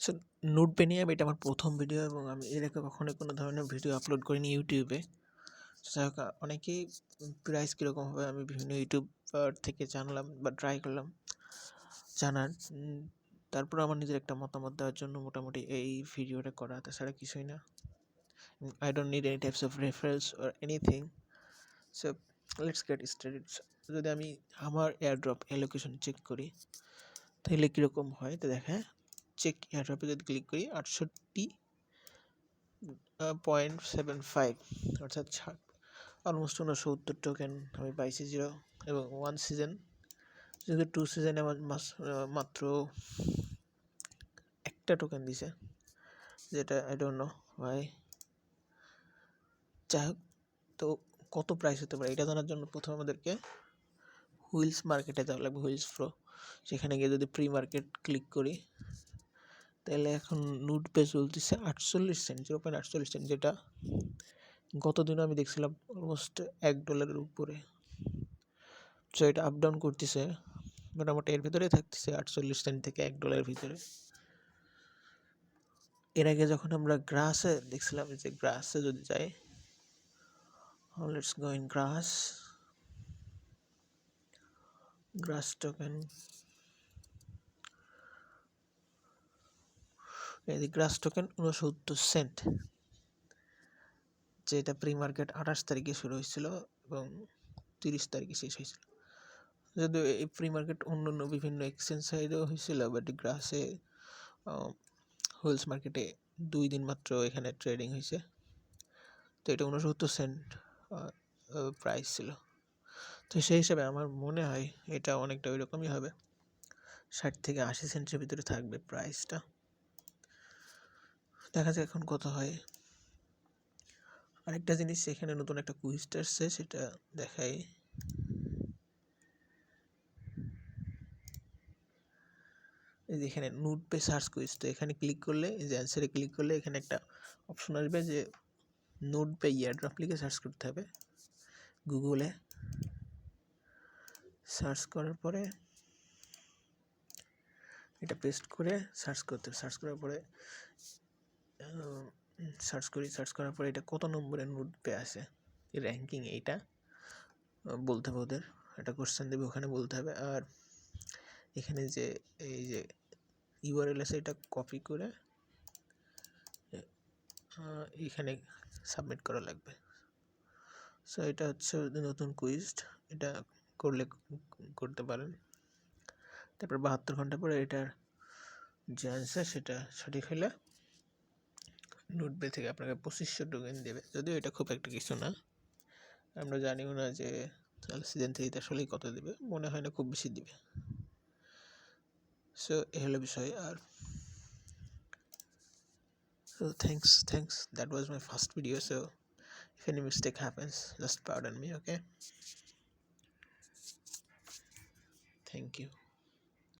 So notepad নিয়ে এটা আমার প্রথম ভিডিও এবং আমি এর আগে কখনোই কোনো ধরনের ভিডিও আপলোড করিনি ইউটিউবে। যাই হোক, অনেকেই প্রাইস কীরকম হবে আমি বিভিন্ন ইউটিউবার থেকে জানলাম বা ট্রাই করলাম জানার। তারপর আমার নিজের একটা মতামত দেওয়ার জন্য মোটামুটি এই ভিডিওটা করা, তাছাড়া কিছুই না। I don't need any types of referrals or anything. So let's get started. যদি আমি আমার এয়ারড্রপ অ্যালোকেশন চেক করি তাহলে কীরকম হয় তো দেখা, চেক এয়ারড্রপে যদি ক্লিক করি 68.75 অর্থাৎ অলমোস্ট 69 টোকেন আমি পাইছি জিরো, এবং 1 সিজন, যেহেতু 2 সিজনে আমার মাত্র একটা টোকেন দিছে, যেটা আই ডোন্ট নো ভাই। যাই হোক, তো কত প্রাইস হতে পারে এটা জানার জন্য প্রথমে আমাদেরকে হুইলস মার্কেটে যাওয়া লাগবে, হুইলস প্রো। সেখানে গিয়ে যদি প্রি মার্কেট ক্লিক করি তাহলে এখন নুট পে চলতেছে 48 সেন্ট, 0.48 সেন্ট, যেটা গত দিনও আমি দেখছিলাম অলমোস্ট $1 উপরে। সো এটা আপ ডাউন করতেছে, মোটামুটি এর ভিতরে থাকতেছে 48 সেন্ট থেকে $1 ভিতরে। এর আগে যখন আমরা গ্রাসে দেখছিলাম, যে গ্রাসে যদি যাই, let's go in glass token. এই গ্রাস টোকেন 69 সেন্ট, যেটা প্রি মার্কেট 28 তারিখে শুরু হয়েছিল এবং 30 তারিখে শেষ হয়েছিল। যদিও এই প্রি মার্কেট অন্য অন্য বিভিন্ন এক্সচেঞ্জ সাইডেও হয়েছিল, বাট গ্রাসে হুইলস মার্কেটে 2 দিন মাত্র এখানে ট্রেডিং হয়েছে। তো এটা 69 সেন্ট প্রাইস ছিল। তো সেই হিসাবে আমার মনে হয় এটা অনেকটা ওই রকমই হবে, 60 থেকে 80 সেন্টের ভিতরে থাকবে প্রাইসটা। দেখা যাক এখন কত হয়। আরেকটা জিনিস, এখানে নতুন একটা কুইজ আসছে, সেটা দেখাই। এই যে এখানে নোট পে সার্চ কুইজ, তো এখানে ক্লিক করলে, এই যে অ্যান্সারে ক্লিক করলে এখানে একটা অপশন আসবে যে নোট পে এয়ারড্রপ লিখে সার্চ করতে হবে গুগলে। সার্চ করার পরে এটা পেস্ট করে সার্চ করতে হবে। সার্চ করার পরে সার্চ করার পরে এটা কত নম্বরের নোট পে আছে এই র্যাঙ্কিং, এইটা বলতে হবে ওদের। একটা কোশ্চেন দেবে, ওখানে বলতে হবে। আর এখানে যে এই যে ইউআরএল আছে, এটা কপি করে এখানে সাবমিট করা লাগবে। সো এটা হচ্ছে নতুন কুইজ, এটা করলে করতে পারেন। তারপর 72 ঘন্টা পরে এটার যে অ্যান্সার সেটা সঠিক হলে নোটপে থেকে আপনাকে 2500 টোকেন দেবে। যদিও এটা খুব একটা কিছু না, আমরা জানিও না যে সিজন 3 আসলেই কত দেবে, মনে হয় না খুব বেশি দিবে। সো এ হলো বিষয়। আর so thanks, that was my first video. So if any mistake happens, just pardon me, okay? Thank you.